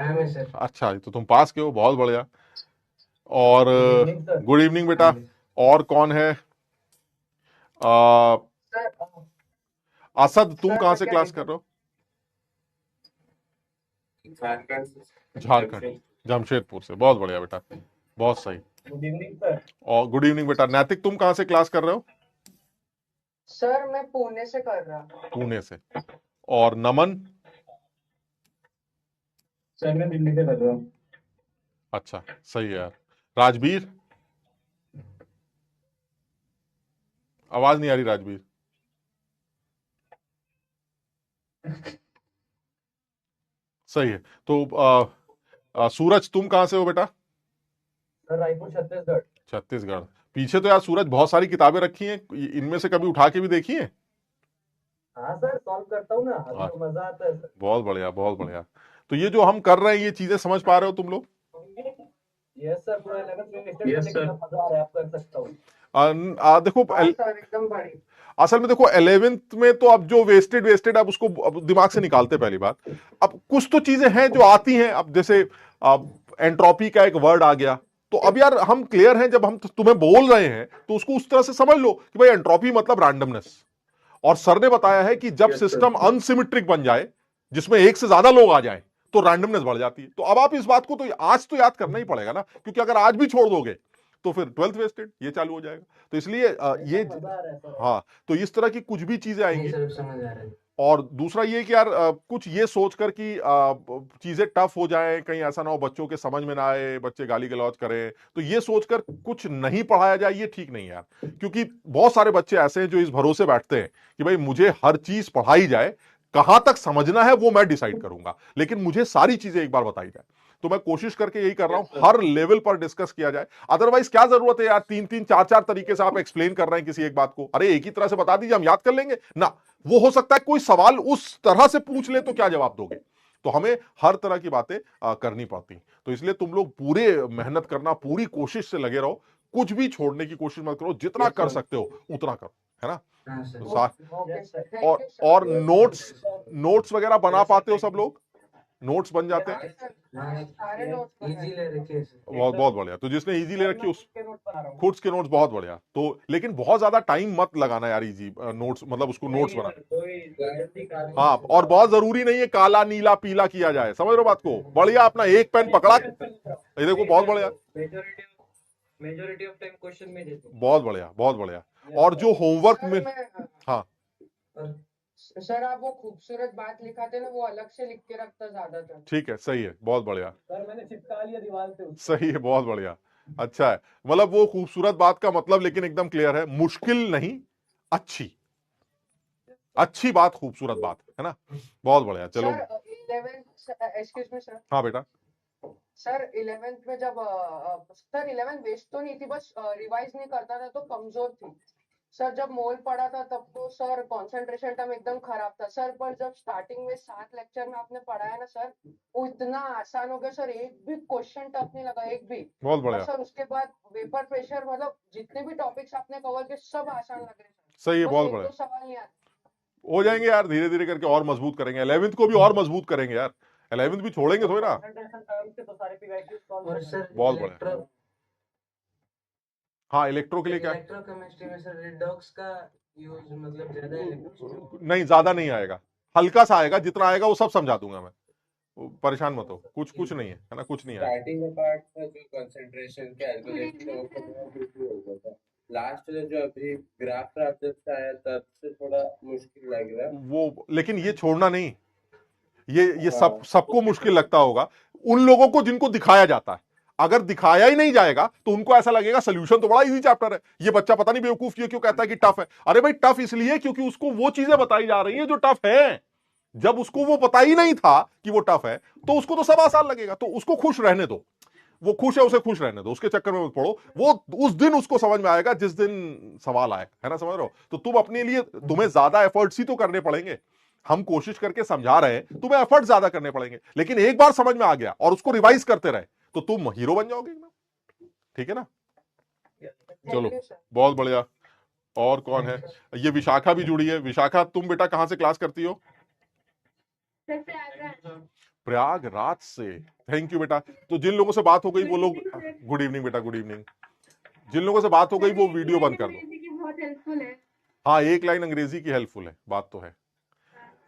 हाँ मैं सर। अच्छा, तो तुम पास के हो, बहुत बढ़िया। और good evening sir. Good evening हाँ बेटा। जी और कौन है? आ, सर। असद, तुम सर कहाँ मैं से क्या क्लास कर रिक्वेस्ट। रहे हो? झारखंड से झारखंड, जमशेद। जमशेदपुर से, बहुत बढ़िया बेटा, बहुत सही। Good evening sir. और गुड इवनिंग बेटा। नैतिक, तुम कहाँ से क्लास कर रहे हो? सर मैं पुणे से कर रहा। पुणे से। और नमन? सर मैं दिल्ली से कर रहा हूँ। अच्छा, सही है यार। राजवीर? आवाज नहीं आ रही राजवीर। सही है। तो सूरज, तुम कहाँ से हो बेटा? सर रायपुर छत्तीसगढ़। छत्तीसगढ़। पीछे तो यार सूरज बहुत सारी किताबें रखी हैं, इनमें से कभी उठा के भी देखी हैं? हाँ सर सॉल्व करता हूँ ना, अभी हाँ, तो मजा आता है सर। बहुत बढ़िया, बहुत बढ़िया। तो ये जो हम कर रहे हैं, ये चीजें समझ पा रहे हो तुम लोग? यस सर, पूरा 11th में लिस्टेड करने कितना मजा आ रहा है, आप कर सकता हूँ। देखो हाँ सर एकदम बढ़िया। असल में देखो 11th में तो अब जो वेस्टेड वेस्टेड, अब उसको अब दिमाग से निकालते पहली बात। अब कुछ तो चीजें हैं जो आती हैं, अब जैसे एंट्रोपी का एक वर्ड आ गया। तो अब यार हम क्लियर हैं, जब हम तुम्हें बोल रहे हैं तो उसको उस तरह से समझ लो कि भाई एंट्रोपी मतलब रैंडमनेस। और सर ने बताया है कि जब सिस्टम अनसिमेट्रिक बन जाए, जिसमें एक से ज्यादा लोग आ जाए, तो रैंडमनेस बढ़ जाती है। तो अब आप इस बात को तो आज तो याद करना ही पड़ेगा ना, क्योंकि अगर आज भी छोड़ दोगे तो फिर 12th वेस्टेड ये चालू हो जाएगा। तो इसलिए ये, एकदम मजा आ रहा है सर। हाँ, तो इस तरह की कुछ भी चीजें नहीं आएंगी। सर समझ आ रहा है। और दूसरा ये कि यार कुछ ये सोचकर कि चीजें टफ हो जाएं, कहीं ऐसा ना हो बच्चों के समझ में ना आए, बच्चे गाली गलौज करें, तो ये सोचकर कुछ नहीं पढ़ाया जाए, ये ठीक नहीं है यार। क्योंकि बहुत सारे बच्चे ऐसे हैं जो इस भरोसे बैठते हैं कि भाई मुझे हर चीज पढ़ाई जाए, कहां तक समझना है वो मैं डिसाइड करूंगा, लेकिन मुझे सारी चीजें एक बार बताई जाए। तो मैं कोशिश करके यही कर रहा हूं, हर लेवल पर डिस्कस किया जाए। अदरवाइज क्या जरूरत है यार, तीन तीन चार चार तरीके से आप एक्सप्लेन कर रहे हैं किसी एक बात को, अरे एक ही तरह से बता दीजिए, हम याद कर लेंगे ना। वो हो सकता है कोई सवाल उस तरह से पूछ ले तो क्या जवाब दोगे। तो हमें हर तरह की बातें करनी पड़ती। तो इसलिए तुम लोग पूरे मेहनत करना, पूरी कोशिश से लगे रहो, कुछ भी छोड़ने की कोशिश मत करो, जितना कर सकते हो उतना करो, है ना। हाँ सर। तो okay sir, thank you sir. और नोट्स, नोट्स वगैरह बना पाते हो सब लोग? नोट्स बन जाते हाँ हैं? सर, हाँ सारे नोट्स इजी ले रखे हैं सर। बहुत बहुत बढ़िया। तो जिसने इजी ले सर रखी मैं उस खुद के नोट बना रहा हूँ। खुद के नोट्स, बहुत बढ़िया। तो लेकिन बहुत ज्यादा टाइम मत लगाना यार, इजी नोट्स मतलब उसको नोट्स नहीं बना। सर, कोई जल्दी काम नहीं हाँ, है और सर। बहुत जरूरी नहीं है काला नीला पीला किया जाए, समझ रहे हो बात को, बढ़िया अपना एक पेन पकड़ा, ये देखो नहीं बहुत सर, बढ़िया, मेजोरिटी ऑफ टाइम क्वेश्चन में देते हैं। बहुत बढ़िया, बहुत बढ़िया। यस और सर। जो होमवर्क सर में, मैं हाँ, सर आप वो खूबसूरत बात लिखाते ना, वो अलग से लिख के रखता ज्यादातर। ठीक है, सही है, बहुत बढ़िया, सर मैंने चिपका लिया दीवार पे उसको। सही है, बहुत बढ़िया। अच्छा है, मतलब वो खूबसूरत बात का मतलब लेकिन एकदम क्लियर है, मुश्किल नहीं, अच्छी, अच्छी बात, खूबसूरत बात, है ना। बहुत बढ़िया, चलो। Sir 11th, excuse me sir. हाँ बेटा। सर 11th में जब सर 11th वेस्ट तो नहीं थी, बस रिवाइज नहीं करता था तो कमजोर थी। सर जब मोल पढ़ा था तब तो सर कंसंट्रेशन टाइम एकदम खराब था सर, पर जब स्टार्टिंग में 7 लेक्चर में आपने पढ़ाया ना सर, वो इतना आसान हो गया सर, एक भी क्वेश्चन टफ नहीं लगा, एक भी। बहुत और बढ़िया, सर उसके बाद वेपर प्रेशर, मतलब जितने भी टॉपिक्स आपने कवर किए सब आसान लग रहे सही है, सर, बस बहुत एक बढ़िया। दो सवाल नहीं आते। हो जाएंगे यार, धीरे धीरे करके और मजबूत करेंगे, 11th को भी और मजबूत करेंगे यार, 11th भी छोड़ेंगे और थोड़ी ना। कंसंट्रेशन टर्म से तो सारे पीवाईक्यू सॉल्व और सर बहुत बढ़िया। इलेक्ट्रो हाँ, इलेक्ट्रो के लिए क्या है? इलेक्ट्रोकेमिस्ट्री में सर रिडॉक्स का यूज मतलब ज्यादा है इलेक्ट्रो। नहीं, ज्यादा नहीं आएगा, हल्का सा आएगा, जितना आएगा वो सब समझा दूंगा मैं, परेशान मत हो, कुछ कुछ नहीं है ना, कुछ नहीं आएगा। स्टार्टिंग का पार्ट था जो कंसंट्रेशन कैलकुलेशन का, वो तो बहुत इजी हो गया था। लास्ट में जो अभी ग्राफ जब से आया तब से थोड़ा मुश्किल लग रहा है। वो लेकिन ये छोड़ना नहीं, ये सब हाँ सबको मुश्किल लगता होगा, उन लोगों को जिनको दिखाया जाता है। अगर दिखाया ही नहीं जाएगा तो उनको ऐसा लगेगा सोल्यूशन तो बड़ा इजी चैप्टर है, ये बच्चा पता नहीं बेवकूफ ये क्यों कहता है कि टफ है। अरे भाई टफ इसलिए क्योंकि उसको वो चीजें बताई जा रही है जो टफ है। जब उसको वो पता ही नहीं था कि वो टफ है, तो उसको तो सब आसान लगेगा, तो उसको खुश रहने दो, वो खुश है, उसे खुश रहने दो, उसके चक्कर में मत पड़ो। वो उस दिन उसको समझ में आएगा जिस दिन सवाल आए, है ना, समझ रहे हो। तो तुम अपने लिए, तुम्हें ज्यादा एफर्ट्स ही तो करने पड़ेंगे। हम कोशिश करके समझा रहे हैं, तुम्हें एफर्ट ज्यादा करने पड़ेंगे, लेकिन एक बार समझ में आ गया और उसको रिवाइज करते रहे तो तुम हीरो बन जाओगे ना। ठीक है ना। चलो, थैंक यू सर। बहुत बढ़िया। और कौन है? ये विशाखा भी जुड़ी है। विशाखा, तुम बेटा कहां से क्लास करती हो? प्रयागराज से, थैंक यू बेटा। तो जिन लोगों से बात हो गई वो लोग, गुड इवनिंग बेटा, गुड इवनिंग। जिन लोगों से बात हो गई वो वीडियो बंद कर दो। बहुत हेल्पफुल है। हाँ, एक लाइन अंग्रेजी की हेल्पफुल है, बात तो है।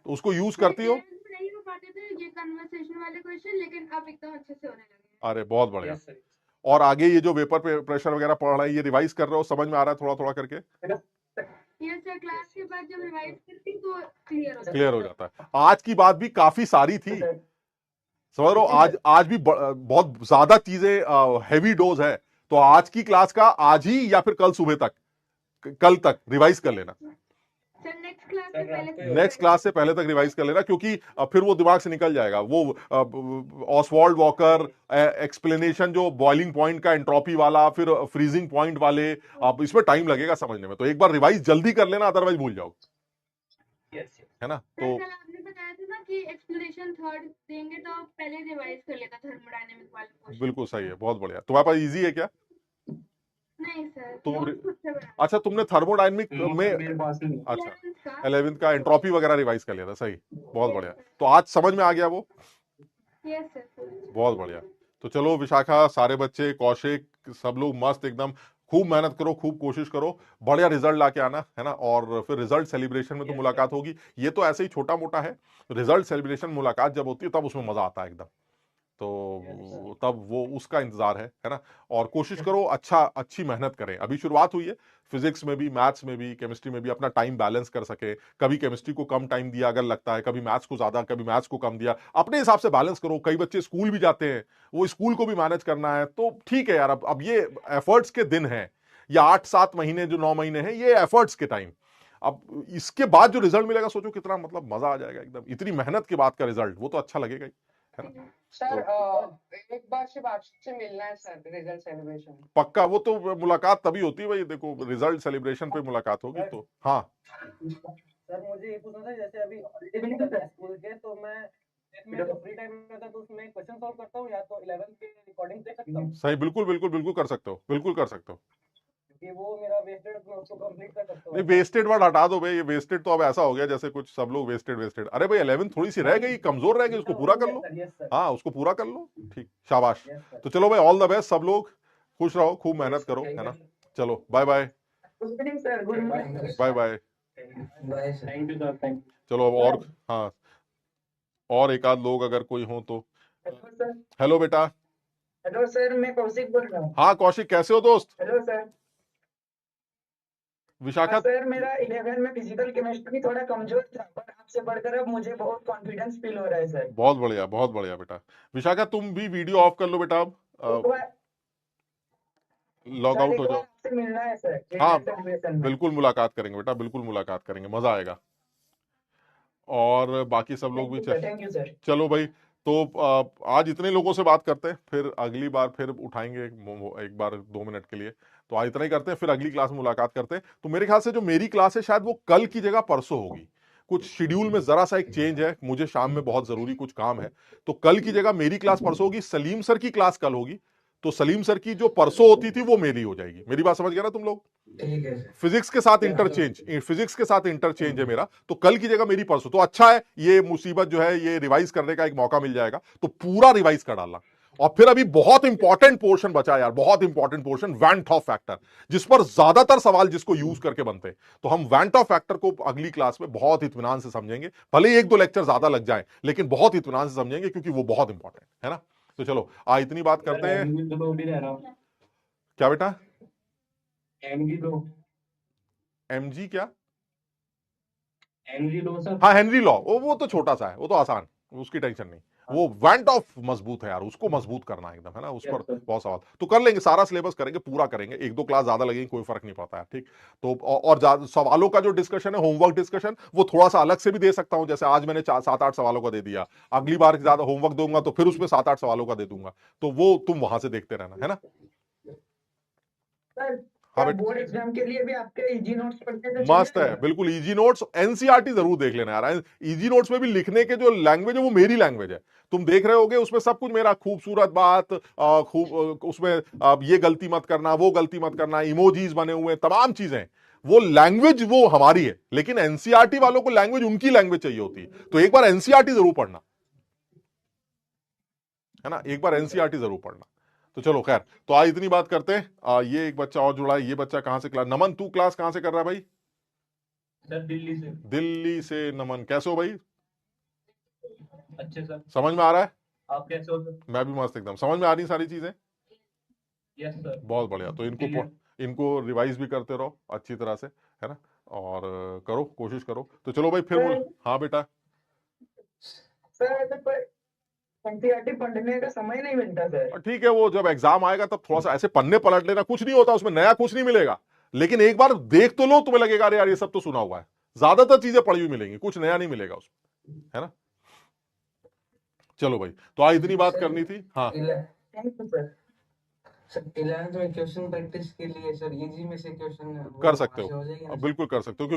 तो उसको यूज करती हो? नहीं हो पाते थे ये कन्वर्सेशन वाले क्वेश्चन, लेकिन अब एकदम अच्छे से होने लगे। अरे बहुत बढ़िया। Yes sir. और आगे ये जो वेपर प्रेशर वगैरह पढ़ रहा है, ये रिवाइज कर रहे हो, समझ में आ रहा है थोड़ा थोड़ा करके? ये सर क्लास के बाद जब रिवाइज करती तो क्लियर हो जाता है। आज की बात भी काफी सारी थी, समझ रहे हो? आज भी बहुत ज्यादा चीजें हैवी डोज है। तो आज की क्लास का आज ही या फिर कल सुबह तक, कल तक रिवाइज कर लेना। सर नेक्स्ट क्लास से पहले नेक्स्ट क्लास से पहले तक रिवाइज कर लेना, क्योंकि फिर वो दिमाग से निकल जाएगा। वो ऑसवाल्ड वॉकर एक्सप्लेनेशन, जो बॉइलिंग पॉइंट का, एंट्रोपी वाला, फिर फ्रीजिंग पॉइंट वाले, अब इसमें टाइम लगेगा समझने में। तो एक बार रिवाइज जल्दी कर लेना, अदरवाइज भूल जाओ, यस है ना? सर तो कल आपने बताया था ना कि एक्सप्लेनेशन थर्ड देंगे तो पहले रिवाइज कर लेता थर्मोडायनेमिक वाले क्वेश्चन। बिल्कुल सही है, बहुत बढ़िया। तुम्हारे पास इजी है क्या? नहीं सर, तुम नोट्स खुद से बना। अच्छा, तुमने थर्मोडायनेमिक में, मेरे पास नहीं। अच्छा 11th का 11th का एंट्रोपी वगैरह रिवाइज कर लिया था, सही, बहुत बढ़िया। तो आज समझ में आ गया वो, यस सर। बहुत बढ़िया। तो चलो विशाखा, सारे बच्चे, कौशिक, सब लोग मस्त एकदम, खूब मेहनत करो, खूब कोशिश करो, बढ़िया रिजल्ट लाके आना, है ना? और फिर रिजल्ट सेलिब्रेशन में तो Yes, मुलाकात होगी। ये तो ऐसे ही छोटा मोटा है, रिजल्ट सेलिब्रेशन मुलाकात जब होती है तब उसमें मजा आता है एकदम। तो तब वो उसका इंतजार है ना? और कोशिश करो, अच्छी मेहनत करें। अभी शुरुआत हुई है, फिजिक्स में भी, मैथ्स में भी, केमिस्ट्री में भी अपना टाइम बैलेंस कर सके। कभी केमिस्ट्री को कम टाइम दिया अगर लगता है, कभी मैथ्स को ज्यादा, कभी मैथ्स को कम दिया, अपने हिसाब से बैलेंस करो। कई बच्चे स्कूल भी जाते हैं, वो स्कूल को भी मैनेज करना है, तो ठीक है यार। अब ये एफर्ट्स के दिन है, या 8-7 महीने, जो 9 महीने हैं, ये एफर्ट्स के टाइम। अब इसके बाद जो रिजल्ट मिलेगा, सोचो कितना मतलब मजा आ जाएगा एकदम। इतनी मेहनत के बाद का रिजल्ट, वो तो अच्छा लगेगा ही, है ना? सर एक बार सिर्फ आपसे मिलना है सर, रिजल्ट सेलिब्रेशन। पक्का, वो तो मुलाकात तभी होती है भाई, देखो रिजल्ट सेलिब्रेशन पे मुलाकात होगी तो। हाँ सर मुझे ये पूछना था, जैसे अभी हॉलीडे भी निकल रहा है स्कूल के, तो मैं जो फ्री टाइम रहता है तो उसमें क्वेश्चन सॉल्व करता हूँ, या तो 11th के रिकॉर्डिंग देख सकता हूँ, सही, बिल्कुल बिल्कुल बिल्कुल कर सकते हो, बिल्कुल कर सकते हो। क्योंकि वो मेरा वेस्टेड, मैं उसको कंप्लीट कर सकता नहीं, हूँ। वेस्टेड वर्ड हटा दो भाई। ये वेस्टेड तो अब ऐसा हो गया जैसे कुछ सब लोग वेस्टेड वेस्टेड। अरे भाई 11th थोड़ी सी रह गई, कमजोर रह गई, उसको पूरा कर लो। Yes sir. हाँ, उसको पूरा कर लो, ठीक, शाबाश। Yes sir. तो चलो भाई, ऑल द बेस्ट, सब लोग खुश रहो, खूब मेहनत करो, है ना? चलो bye bye, good evening sir. Good evening. Bye bye. Bye sir. Thank you sir. Thank चलो अब और, हाँ, और एक आध लोग अगर कोई हो तो। You sir. हेलो बेटा। हेलो सर, मैं कौशिक बोल रहा हूँ। हाँ कौशिक, कैसे हो दोस्त? Hello sir. विशाखा, सर मेरा 11 में फिजिकल केमिस्ट्री थोड़ा कमजोर था, पर आपसे बढ़कर अब मुझे बहुत कॉन्फिडेंस फील हो रहा है सर। बहुत बढ़िया, बहुत बढ़िया बेटा। विशाखा, तुम भी वीडियो ऑफ कर लो बेटा, अब लॉग आउट हो जाओ। आपसे मिलना है सर, हाँ, सेलिब्रेशन में। बिल्कुल मुलाकात करेंगे बेटा, बिल्कुल मुलाकात करेंगे, मजा आएगा। और बाकी सब लोग भी थैंक यू सर। चलो भाई, तो आज इतने लोगों से बात करते हैं, फिर अगली बार फिर उठाएंगे एक बार 2 मिनट के लिए। तो आज इतना ही करते हैं, फिर अगली क्लास में मुलाकात करते हैं। तो मेरे ख्याल से जो मेरी क्लास है, शायद वो कल की जगह परसों होगी। कुछ शेड्यूल में जरा सा एक चेंज है, मुझे शाम में बहुत जरूरी कुछ काम है, तो कल की जगह मेरी क्लास परसों होगी, सलीम सर की क्लास कल होगी। तो सलीम सर की जो परसों होती थी वो मेरी हो जाएगी। मेरी बात समझ गया ना तुम लोग? ठीक है सर। फिजिक्स के साथ इंटरचेंज है मेरा, तो कल की जगह मेरी परसों। तो अच्छा है, ये मुसीबत जो है, ये रिवाइज करने का एक मौका मिल जाएगा, तो पूरा रिवाइज कर डालना। और फिर अभी बहुत इंपॉर्टेंट पोर्शन बचा यार, बहुत important portion, van't Hoff factor, जिस पर ज्यादातर सवाल जिसको यूज करके बनते हैं। तो हम वैन टॉप फैक्टर को अगली क्लास में बहुत इत्मीनान से समझेंगे, भले ही 1-2 लेक्चर ज्यादा लग जाए, लेकिन बहुत इत्मीनान से समझेंगे, क्योंकि वो बहुत इंपॉर्टेंट है ना? तो चलो इतनी बात करते हैं। क्या बेटा? एमजी क्या? हेनरी लो सर। हाँ, हेनरी लॉ, वो तो छोटा सा है, वो तो आसान, उसकी टेंशन नहीं। वो वैंट ऑफ मजबूत है यार, उसको मजबूत करना है एकदम, है ना? उस पर बहुत सवाल तो कर लेंगे, सारा सिलेबस करेंगे, पूरा करेंगे। 1-2 क्लास ज्यादा लगेगी, कोई फर्क नहीं पड़ता है, ठीक? तो और सवालों का जो डिस्कशन है, होमवर्क डिस्कशन, वो थोड़ा सा अलग से भी दे सकता हूं। जैसे आज मैंने 7-8 सवालों का दे दिया, अगली बार ज्यादा होमवर्क दूंगा तो फिर उसमें 7-8 सवालों का दे दूंगा। तो वो तुम वहां से देखते रहना, है ना? हाँ बेटा, बोर्ड एग्जाम के लिए भी आपके इजी नोट्स पढ़ते थे? मस्त है, बिल्कुल इजी नोट्स। एनसीईआरटी जरूर देख लेना यार। इजी नोट्स में भी लिखने के जो लैंग्वेज है, वो मेरी लैंग्वेज है। तुम देख रहे होगे उसमें सब कुछ मेरा, खूबसूरत बात, उसमें ये गलती मत करना, वो गलती मत करना, इमोजीज बने हुए, तमाम चीजें, वो लैंग्वेज वो हमारी है। लेकिन एनसीईआरटी वालों को लैंग्वेज उनकी लैंग्वेज चाहिए होती है। तो एक बार एनसीईआरटी जरूर पढ़ना। है ना, एक बार एनसीईआरटी जरूर पढ़ना। तो चलो खैर, तो आज इतनी बात करते हैं। ये एक बच्चा और जुड़ा है, ये बच्चा कहाँ से क्लास, नमन तू क्लास कहाँ से कर रहा है भाई? सर दिल्ली से। दिल्ली से। नमन कैसे हो भाई? अच्छे सर। समझ में आ रहा है? आप कैसे हो सर? मैं भी मस्त एकदम, समझ में आ रही सारी चीजें? Yes sir. बहुत बढ़िया। तो इनको रिवाइज भी करते रहो अच्छी तरह से, है ना, और करो, कोशिश करो। तो चलो भाई फिर हाँ बेटा। सर एनसीईआरटी पढ़ने का समय नहीं मिलता सर। ठीक है, वो जब एग्जाम आएगा तब थोड़ा सा ऐसे पन्ने पलट लेना, कुछ नहीं होता उसमें, नया कुछ नहीं मिलेगा, लेकिन एक बार देख तो लो, तुम्हें लगेगा अरे यार ये सब तो सुना हुआ है। ज्यादातर चीजें पढ़ी हुई मिलेंगी, कुछ नया नहीं मिलेगा उसमें, है ना। चलो भाई, तो आज इतनी बात करनी थी। हाँ thank you sir. Sir 11th में क्वेश्चन प्रैक्टिस के लिए सर इजी में से क्वेश्चन कर सकते हो, बिल्कुल कर सकते हो, क्योंकि